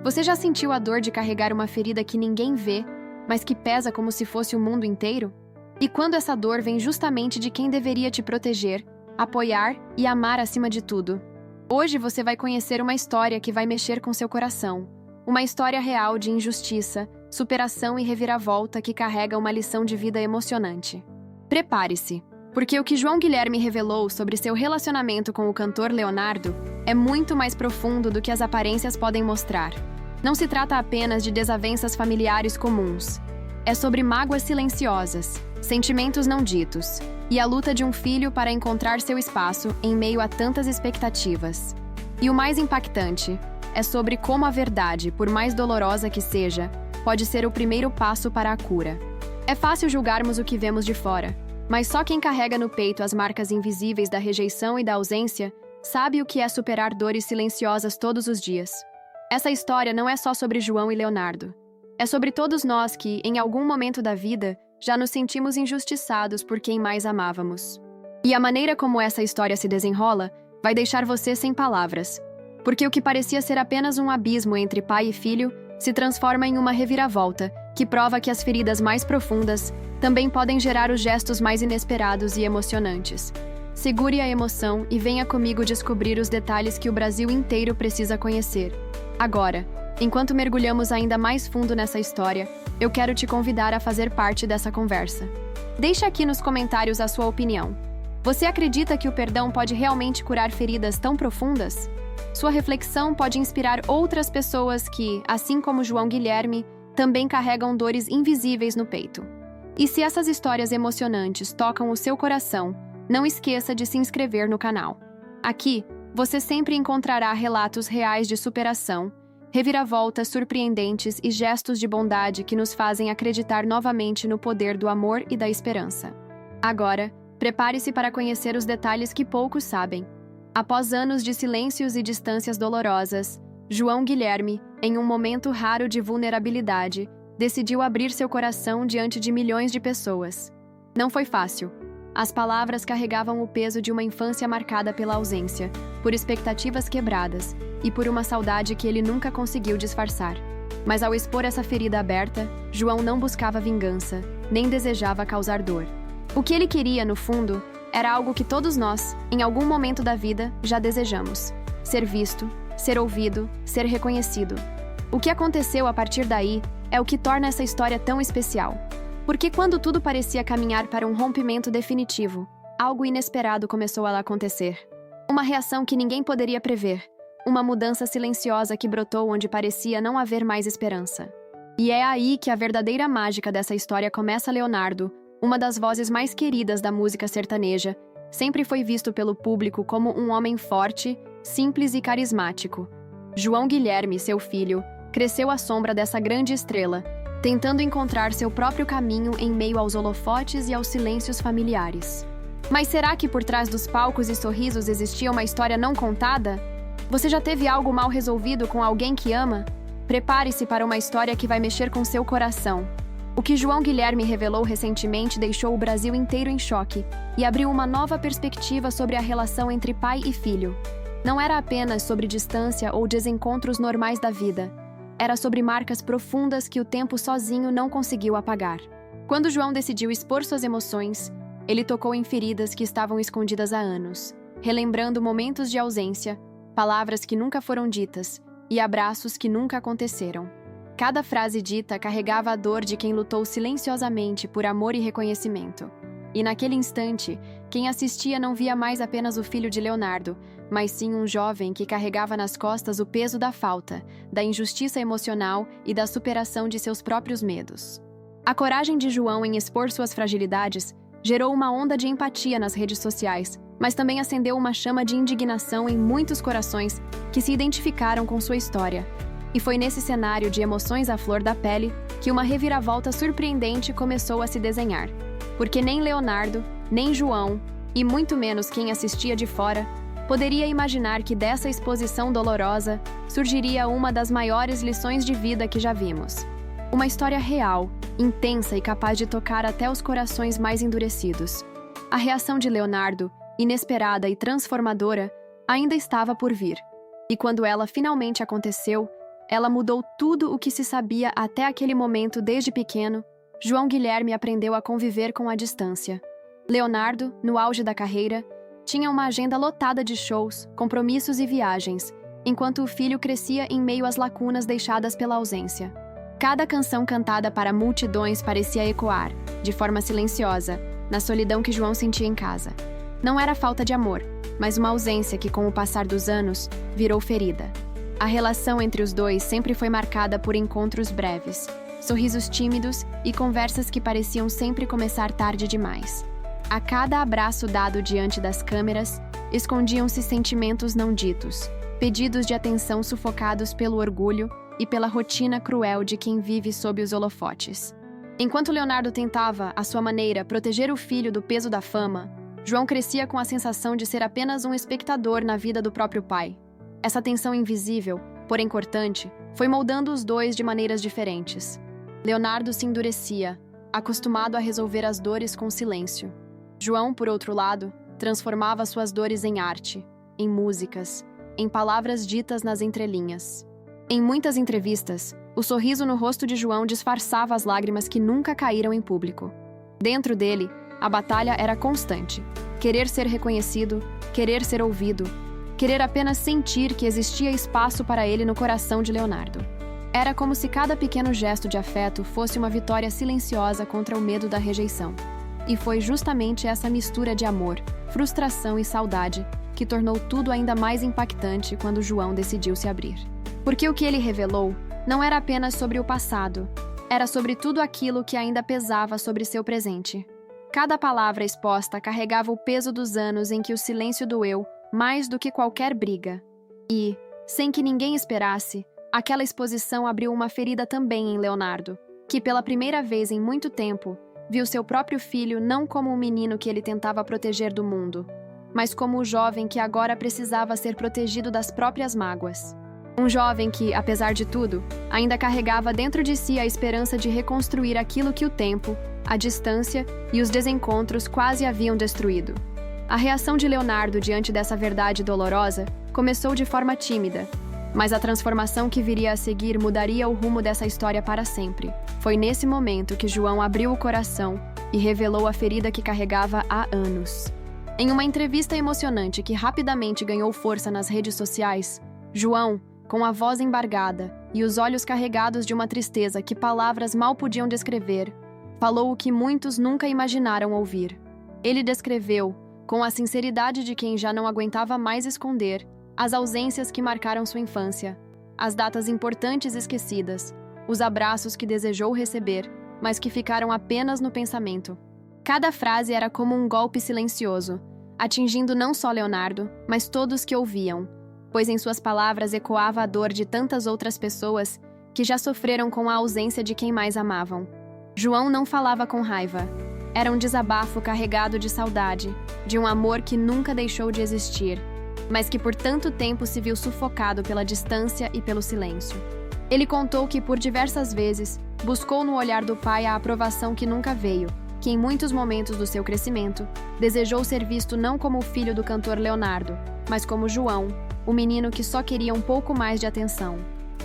Você já sentiu a dor de carregar uma ferida que ninguém vê, mas que pesa como se fosse o mundo inteiro? E quando essa dor vem justamente de quem deveria te proteger, apoiar e amar acima de tudo? Hoje você vai conhecer uma história que vai mexer com seu coração. Uma história real de injustiça, superação e reviravolta que carrega uma lição de vida emocionante. Prepare-se, porque o que João Guilherme revelou sobre seu relacionamento com o cantor Leonardo é muito mais profundo do que as aparências podem mostrar. Não se trata apenas de desavenças familiares comuns. É sobre mágoas silenciosas, sentimentos não ditos, e a luta de um filho para encontrar seu espaço em meio a tantas expectativas. E o mais impactante é sobre como a verdade, por mais dolorosa que seja, pode ser o primeiro passo para a cura. É fácil julgarmos o que vemos de fora, mas só quem carrega no peito as marcas invisíveis da rejeição e da ausência sabe o que é superar dores silenciosas todos os dias. Essa história não é só sobre João e Leonardo. É sobre todos nós que, em algum momento da vida, já nos sentimos injustiçados por quem mais amávamos. E a maneira como essa história se desenrola vai deixar você sem palavras, porque o que parecia ser apenas um abismo entre pai e filho se transforma em uma reviravolta que prova que as feridas mais profundas também podem gerar os gestos mais inesperados e emocionantes. Segure a emoção e venha comigo descobrir os detalhes que o Brasil inteiro precisa conhecer. Agora, enquanto mergulhamos ainda mais fundo nessa história, eu quero te convidar a fazer parte dessa conversa. Deixe aqui nos comentários a sua opinião. Você acredita que o perdão pode realmente curar feridas tão profundas? Sua reflexão pode inspirar outras pessoas que, assim como João Guilherme, também carregam dores invisíveis no peito. E se essas histórias emocionantes tocam o seu coração, não esqueça de se inscrever no canal. Aqui, você sempre encontrará relatos reais de superação, reviravoltas surpreendentes e gestos de bondade que nos fazem acreditar novamente no poder do amor e da esperança. Agora, prepare-se para conhecer os detalhes que poucos sabem. Após anos de silêncios e distâncias dolorosas, João Guilherme, em um momento raro de vulnerabilidade, decidiu abrir seu coração diante de milhões de pessoas. Não foi fácil. As palavras carregavam o peso de uma infância marcada pela ausência, por expectativas quebradas e por uma saudade que ele nunca conseguiu disfarçar. Mas ao expor essa ferida aberta, João não buscava vingança, nem desejava causar dor. O que ele queria, no fundo, era algo que todos nós, em algum momento da vida, já desejamos: ser visto, ser ouvido, ser reconhecido. O que aconteceu a partir daí é o que torna essa história tão especial. Porque quando tudo parecia caminhar para um rompimento definitivo, algo inesperado começou a acontecer. Uma reação que ninguém poderia prever. Uma mudança silenciosa que brotou onde parecia não haver mais esperança. E é aí que a verdadeira mágica dessa história começa. Leonardo, uma das vozes mais queridas da música sertaneja, sempre foi visto pelo público como um homem forte, simples e carismático. João Guilherme, seu filho, cresceu à sombra dessa grande estrela, tentando encontrar seu próprio caminho em meio aos holofotes e aos silêncios familiares. Mas será que por trás dos palcos e sorrisos existia uma história não contada? Você já teve algo mal resolvido com alguém que ama? Prepare-se para uma história que vai mexer com seu coração. O que João Guilherme revelou recentemente deixou o Brasil inteiro em choque e abriu uma nova perspectiva sobre a relação entre pai e filho. Não era apenas sobre distância ou desencontros normais da vida. Era sobre marcas profundas que o tempo sozinho não conseguiu apagar. Quando João decidiu expor suas emoções, ele tocou em feridas que estavam escondidas há anos, relembrando momentos de ausência, palavras que nunca foram ditas e abraços que nunca aconteceram. Cada frase dita carregava a dor de quem lutou silenciosamente por amor e reconhecimento. E naquele instante, quem assistia não via mais apenas o filho de Leonardo, mas sim um jovem que carregava nas costas o peso da falta, da injustiça emocional e da superação de seus próprios medos. A coragem de João em expor suas fragilidades gerou uma onda de empatia nas redes sociais, mas também acendeu uma chama de indignação em muitos corações que se identificaram com sua história. E foi nesse cenário de emoções à flor da pele que uma reviravolta surpreendente começou a se desenhar. Porque nem Leonardo, nem João, e muito menos quem assistia de fora, poderia imaginar que dessa exposição dolorosa surgiria uma das maiores lições de vida que já vimos. Uma história real, intensa e capaz de tocar até os corações mais endurecidos. A reação de Leonardo, inesperada e transformadora, ainda estava por vir. E quando ela finalmente aconteceu, ela mudou tudo o que se sabia até aquele momento desde pequeno. João Guilherme aprendeu a conviver com a distância. Leonardo, no auge da carreira, tinha uma agenda lotada de shows, compromissos e viagens, enquanto o filho crescia em meio às lacunas deixadas pela ausência. Cada canção cantada para multidões parecia ecoar, de forma silenciosa, na solidão que João sentia em casa. Não era falta de amor, mas uma ausência que, com o passar dos anos, virou ferida. A relação entre os dois sempre foi marcada por encontros breves, sorrisos tímidos e conversas que pareciam sempre começar tarde demais. A cada abraço dado diante das câmeras, escondiam-se sentimentos não ditos, pedidos de atenção sufocados pelo orgulho e pela rotina cruel de quem vive sob os holofotes. Enquanto Leonardo tentava, à sua maneira, proteger o filho do peso da fama, João crescia com a sensação de ser apenas um espectador na vida do próprio pai. Essa tensão invisível, porém cortante, foi moldando os dois de maneiras diferentes. Leonardo se endurecia, acostumado a resolver as dores com silêncio. João, por outro lado, transformava suas dores em arte, em músicas, em palavras ditas nas entrelinhas. Em muitas entrevistas, o sorriso no rosto de João disfarçava as lágrimas que nunca caíram em público. Dentro dele, a batalha era constante. Querer ser reconhecido, querer ser ouvido, querer apenas sentir que existia espaço para ele no coração de Leonardo. Era como se cada pequeno gesto de afeto fosse uma vitória silenciosa contra o medo da rejeição. E foi justamente essa mistura de amor, frustração e saudade que tornou tudo ainda mais impactante quando João decidiu se abrir. Porque o que ele revelou não era apenas sobre o passado, era sobre tudo aquilo que ainda pesava sobre seu presente. Cada palavra exposta carregava o peso dos anos em que o silêncio doeu mais do que qualquer briga. E, sem que ninguém esperasse, aquela exposição abriu uma ferida também em Leonardo, que pela primeira vez em muito tempo, viu seu próprio filho não como um menino que ele tentava proteger do mundo, mas como o jovem que agora precisava ser protegido das próprias mágoas. Um jovem que, apesar de tudo, ainda carregava dentro de si a esperança de reconstruir aquilo que o tempo, a distância e os desencontros quase haviam destruído. A reação de Leonardo diante dessa verdade dolorosa começou de forma tímida, mas a transformação que viria a seguir mudaria o rumo dessa história para sempre. Foi nesse momento que João abriu o coração e revelou a ferida que carregava há anos. Em uma entrevista emocionante que rapidamente ganhou força nas redes sociais, João, com a voz embargada e os olhos carregados de uma tristeza que palavras mal podiam descrever, falou o que muitos nunca imaginaram ouvir. Ele descreveu, com a sinceridade de quem já não aguentava mais esconder, as ausências que marcaram sua infância, as datas importantes esquecidas, os abraços que desejou receber, mas que ficaram apenas no pensamento. Cada frase era como um golpe silencioso, atingindo não só Leonardo, mas todos que ouviam, pois em suas palavras ecoava a dor de tantas outras pessoas que já sofreram com a ausência de quem mais amavam. João não falava com raiva. Era um desabafo carregado de saudade, de um amor que nunca deixou de existir, mas que por tanto tempo se viu sufocado pela distância e pelo silêncio. Ele contou que por diversas vezes buscou no olhar do pai a aprovação que nunca veio, que em muitos momentos do seu crescimento desejou ser visto não como o filho do cantor Leonardo, mas como João, o menino que só queria um pouco mais de atenção.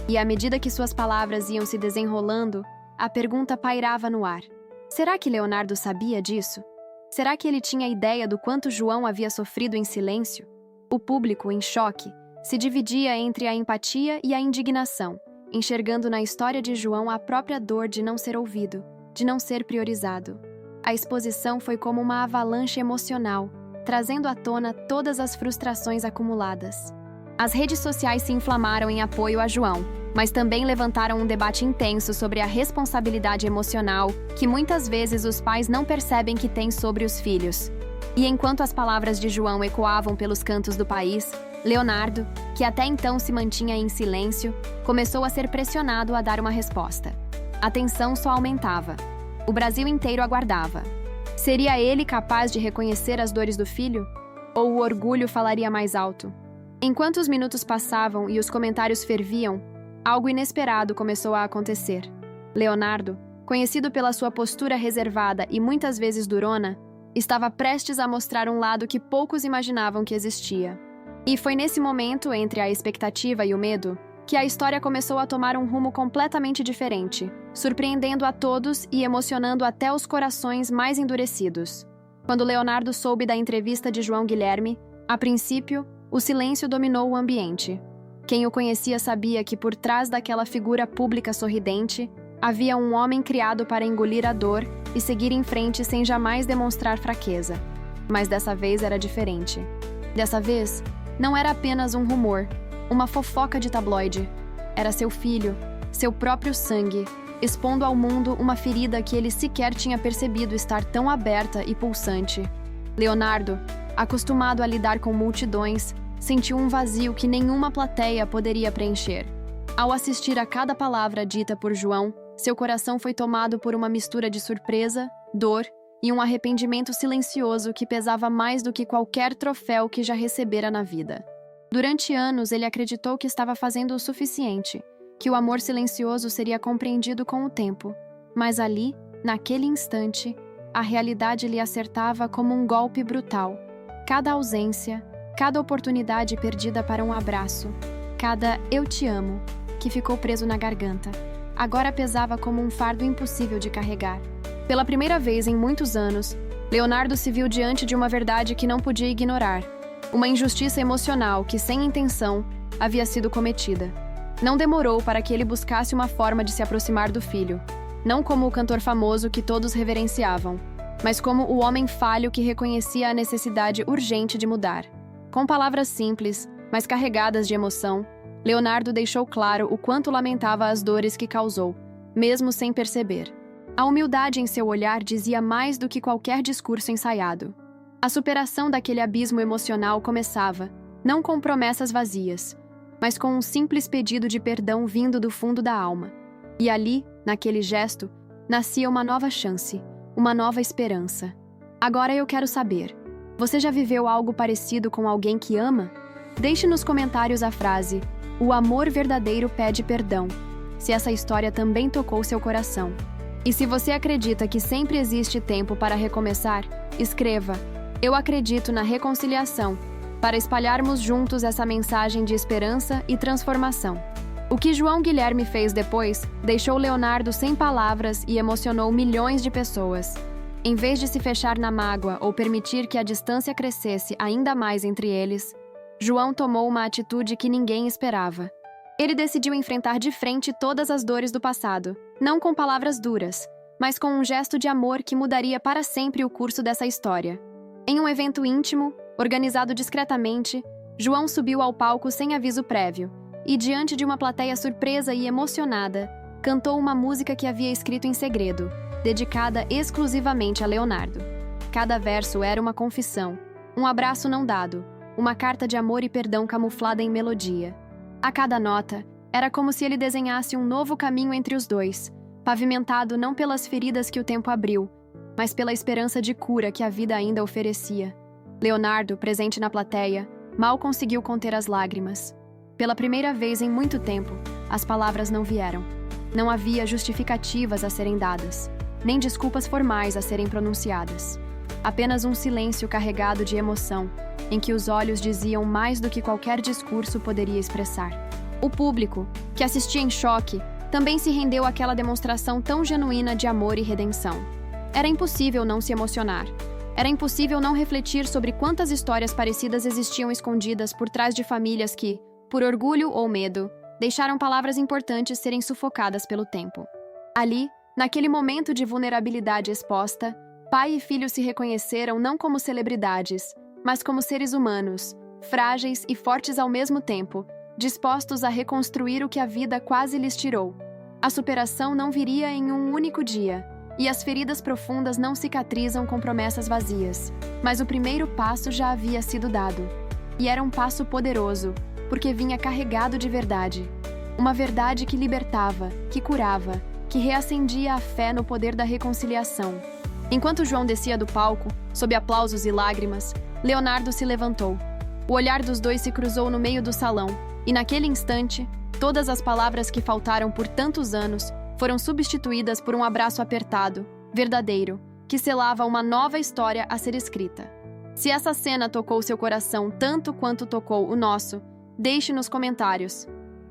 E à medida que suas palavras iam se desenrolando, a pergunta pairava no ar. Será que Leonardo sabia disso? Será que ele tinha ideia do quanto João havia sofrido em silêncio? O público, em choque, se dividia entre a empatia e a indignação, enxergando na história de João a própria dor de não ser ouvido, de não ser priorizado. A exposição foi como uma avalanche emocional, trazendo à tona todas as frustrações acumuladas. As redes sociais se inflamaram em apoio a João, mas também levantaram um debate intenso sobre a responsabilidade emocional que muitas vezes os pais não percebem que têm sobre os filhos. E enquanto as palavras de João ecoavam pelos cantos do país, Leonardo, que até então se mantinha em silêncio, começou a ser pressionado a dar uma resposta. A tensão só aumentava. O Brasil inteiro aguardava. Seria ele capaz de reconhecer as dores do filho? Ou o orgulho falaria mais alto? Enquanto os minutos passavam e os comentários ferviam, algo inesperado começou a acontecer. Leonardo, conhecido pela sua postura reservada e muitas vezes durona, estava prestes a mostrar um lado que poucos imaginavam que existia. E foi nesse momento, entre a expectativa e o medo, que a história começou a tomar um rumo completamente diferente, surpreendendo a todos e emocionando até os corações mais endurecidos. Quando Leonardo soube da entrevista de João Guilherme, a princípio, o silêncio dominou o ambiente. Quem o conhecia sabia que por trás daquela figura pública sorridente, havia um homem criado para engolir a dor e seguir em frente sem jamais demonstrar fraqueza. Mas dessa vez era diferente. Dessa vez, não era apenas um rumor, uma fofoca de tabloide. Era seu filho, seu próprio sangue, expondo ao mundo uma ferida que ele sequer tinha percebido estar tão aberta e pulsante. Leonardo, acostumado a lidar com multidões, sentiu um vazio que nenhuma plateia poderia preencher. Ao assistir a cada palavra dita por João, seu coração foi tomado por uma mistura de surpresa, dor e um arrependimento silencioso que pesava mais do que qualquer troféu que já recebera na vida. Durante anos, ele acreditou que estava fazendo o suficiente, que o amor silencioso seria compreendido com o tempo. Mas ali, naquele instante, a realidade lhe acertava como um golpe brutal. Cada ausência, cada oportunidade perdida para um abraço, cada "eu te amo", que ficou preso na garganta, agora pesava como um fardo impossível de carregar. Pela primeira vez em muitos anos, Leonardo se viu diante de uma verdade que não podia ignorar. Uma injustiça emocional que, sem intenção, havia sido cometida. Não demorou para que ele buscasse uma forma de se aproximar do filho, não como o cantor famoso que todos reverenciavam, mas como o homem falho que reconhecia a necessidade urgente de mudar. Com palavras simples, mas carregadas de emoção, Leonardo deixou claro o quanto lamentava as dores que causou, mesmo sem perceber. A humildade em seu olhar dizia mais do que qualquer discurso ensaiado. A superação daquele abismo emocional começava, não com promessas vazias, mas com um simples pedido de perdão vindo do fundo da alma. E ali, naquele gesto, nascia uma nova chance, uma nova esperança. Agora eu quero saber, você já viveu algo parecido com alguém que ama? Deixe nos comentários a frase "O amor verdadeiro pede perdão", se essa história também tocou seu coração. E se você acredita que sempre existe tempo para recomeçar, escreva "Eu acredito na reconciliação", para espalharmos juntos essa mensagem de esperança e transformação. O que João Guilherme fez depois deixou Leonardo sem palavras e emocionou milhões de pessoas. Em vez de se fechar na mágoa ou permitir que a distância crescesse ainda mais entre eles, João tomou uma atitude que ninguém esperava. Ele decidiu enfrentar de frente todas as dores do passado, não com palavras duras, mas com um gesto de amor que mudaria para sempre o curso dessa história. Em um evento íntimo, organizado discretamente, João subiu ao palco sem aviso prévio e, diante de uma plateia surpresa e emocionada, cantou uma música que havia escrito em segredo, dedicada exclusivamente a Leonardo. Cada verso era uma confissão, um abraço não dado, uma carta de amor e perdão camuflada em melodia. A cada nota, era como se ele desenhasse um novo caminho entre os dois, pavimentado não pelas feridas que o tempo abriu, mas pela esperança de cura que a vida ainda oferecia. Leonardo, presente na plateia, mal conseguiu conter as lágrimas. Pela primeira vez em muito tempo, as palavras não vieram. Não havia justificativas a serem dadas, nem desculpas formais a serem pronunciadas. Apenas um silêncio carregado de emoção, em que os olhos diziam mais do que qualquer discurso poderia expressar. O público, que assistia em choque, também se rendeu àquela demonstração tão genuína de amor e redenção. Era impossível não se emocionar. Era impossível não refletir sobre quantas histórias parecidas existiam escondidas por trás de famílias que, por orgulho ou medo, deixaram palavras importantes serem sufocadas pelo tempo. Ali, naquele momento de vulnerabilidade exposta, pai e filho se reconheceram não como celebridades, mas como seres humanos, frágeis e fortes ao mesmo tempo, dispostos a reconstruir o que a vida quase lhes tirou. A superação não viria em um único dia, e as feridas profundas não cicatrizam com promessas vazias. Mas o primeiro passo já havia sido dado. E era um passo poderoso, porque vinha carregado de verdade. Uma verdade que libertava, que curava, que reacendia a fé no poder da reconciliação. Enquanto João descia do palco, sob aplausos e lágrimas, Leonardo se levantou. O olhar dos dois se cruzou no meio do salão, e naquele instante, todas as palavras que faltaram por tantos anos foram substituídas por um abraço apertado, verdadeiro, que selava uma nova história a ser escrita. Se essa cena tocou seu coração tanto quanto tocou o nosso, deixe nos comentários.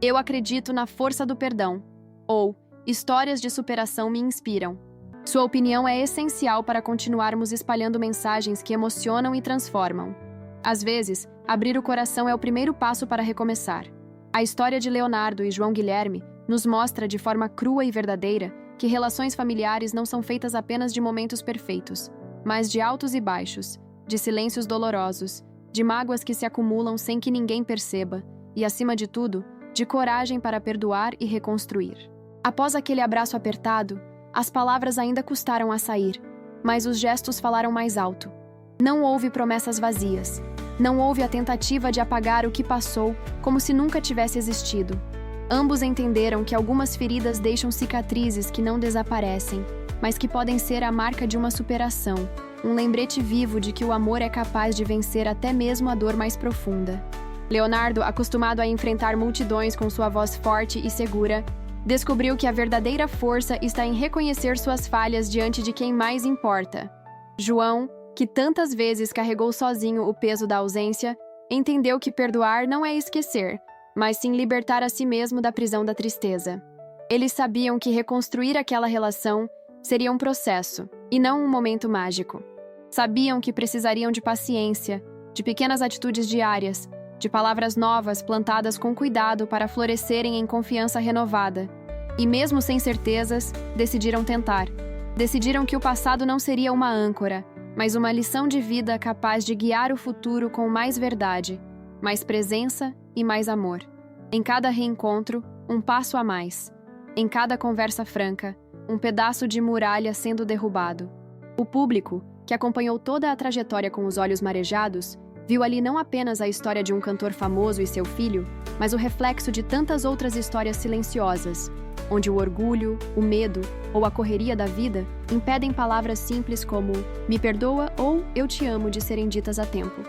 Eu acredito na força do perdão. Ou, histórias de superação me inspiram. Sua opinião é essencial para continuarmos espalhando mensagens que emocionam e transformam. Às vezes, abrir o coração é o primeiro passo para recomeçar. A história de Leonardo e João Guilherme nos mostra de forma crua e verdadeira que relações familiares não são feitas apenas de momentos perfeitos, mas de altos e baixos, de silêncios dolorosos, de mágoas que se acumulam sem que ninguém perceba e, acima de tudo, de coragem para perdoar e reconstruir. Após aquele abraço apertado, as palavras ainda custaram a sair, mas os gestos falaram mais alto. Não houve promessas vazias. Não houve a tentativa de apagar o que passou como se nunca tivesse existido. Ambos entenderam que algumas feridas deixam cicatrizes que não desaparecem, mas que podem ser a marca de uma superação, um lembrete vivo de que o amor é capaz de vencer até mesmo a dor mais profunda. Leonardo, acostumado a enfrentar multidões com sua voz forte e segura, descobriu que a verdadeira força está em reconhecer suas falhas diante de quem mais importa. João, que tantas vezes carregou sozinho o peso da ausência, entendeu que perdoar não é esquecer, mas sim libertar a si mesmo da prisão da tristeza. Eles sabiam que reconstruir aquela relação seria um processo, e não um momento mágico. Sabiam que precisariam de paciência, de pequenas atitudes diárias, de palavras novas plantadas com cuidado para florescerem em confiança renovada. E mesmo sem certezas, decidiram tentar. Decidiram que o passado não seria uma âncora, mas uma lição de vida capaz de guiar o futuro com mais verdade, mais presença e mais amor. Em cada reencontro, um passo a mais. Em cada conversa franca, um pedaço de muralha sendo derrubado. O público, que acompanhou toda a trajetória com os olhos marejados, viu ali não apenas a história de um cantor famoso e seu filho, mas o reflexo de tantas outras histórias silenciosas, onde o orgulho, o medo ou a correria da vida impedem palavras simples como "me perdoa" ou "eu te amo" de serem ditas a tempo.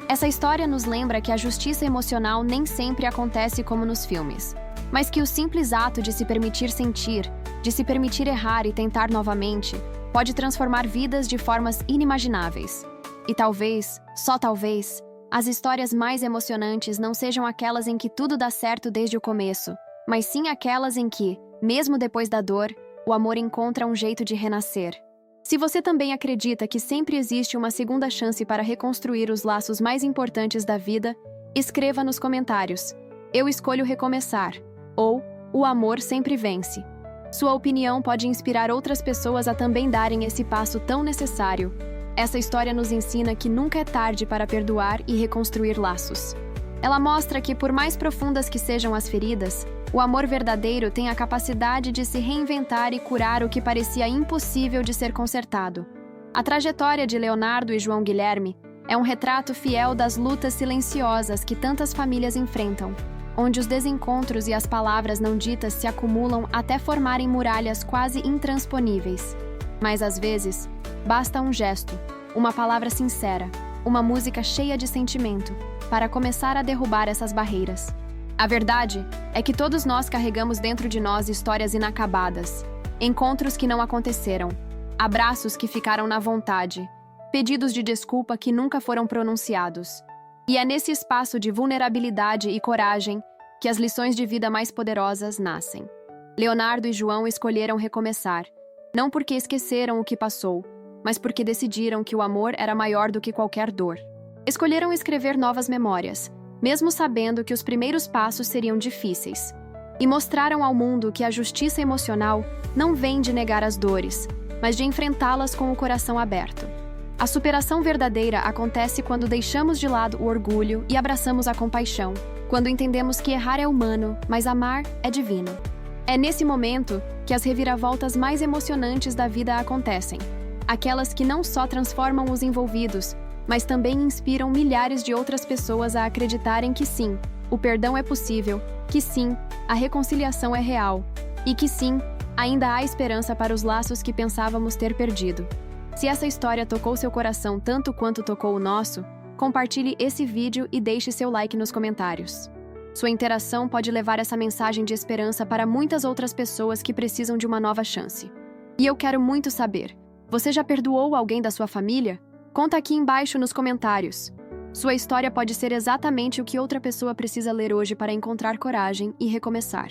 Essa história nos lembra que a justiça emocional nem sempre acontece como nos filmes, mas que o simples ato de se permitir sentir, de se permitir errar e tentar novamente, pode transformar vidas de formas inimagináveis. E talvez, só talvez, as histórias mais emocionantes não sejam aquelas em que tudo dá certo desde o começo, mas sim aquelas em que, mesmo depois da dor, o amor encontra um jeito de renascer. Se você também acredita que sempre existe uma segunda chance para reconstruir os laços mais importantes da vida, escreva nos comentários: "Eu escolho recomeçar" ou "O amor sempre vence". Sua opinião pode inspirar outras pessoas a também darem esse passo tão necessário. Essa história nos ensina que nunca é tarde para perdoar e reconstruir laços. Ela mostra que, por mais profundas que sejam as feridas, o amor verdadeiro tem a capacidade de se reinventar e curar o que parecia impossível de ser consertado. A trajetória de Leonardo e João Guilherme é um retrato fiel das lutas silenciosas que tantas famílias enfrentam, onde os desencontros e as palavras não ditas se acumulam até formarem muralhas quase intransponíveis. Mas às vezes, basta um gesto, uma palavra sincera, uma música cheia de sentimento, para começar a derrubar essas barreiras. A verdade é que todos nós carregamos dentro de nós histórias inacabadas, encontros que não aconteceram, abraços que ficaram na vontade, pedidos de desculpa que nunca foram pronunciados. E é nesse espaço de vulnerabilidade e coragem que as lições de vida mais poderosas nascem. Leonardo e João escolheram recomeçar, não porque esqueceram o que passou, mas porque decidiram que o amor era maior do que qualquer dor. Escolheram escrever novas memórias, mesmo sabendo que os primeiros passos seriam difíceis, e mostraram ao mundo que a justiça emocional não vem de negar as dores, mas de enfrentá-las com o coração aberto. A superação verdadeira acontece quando deixamos de lado o orgulho e abraçamos a compaixão, quando entendemos que errar é humano, mas amar é divino. É nesse momento que as reviravoltas mais emocionantes da vida acontecem, aquelas que não só transformam os envolvidos, mas também inspiram milhares de outras pessoas a acreditarem que sim, o perdão é possível, que sim, a reconciliação é real, e que sim, ainda há esperança para os laços que pensávamos ter perdido. Se essa história tocou seu coração tanto quanto tocou o nosso, compartilhe esse vídeo e deixe seu like nos comentários. Sua interação pode levar essa mensagem de esperança para muitas outras pessoas que precisam de uma nova chance. E eu quero muito saber, você já perdoou alguém da sua família? Conta aqui embaixo nos comentários. Sua história pode ser exatamente o que outra pessoa precisa ler hoje para encontrar coragem e recomeçar.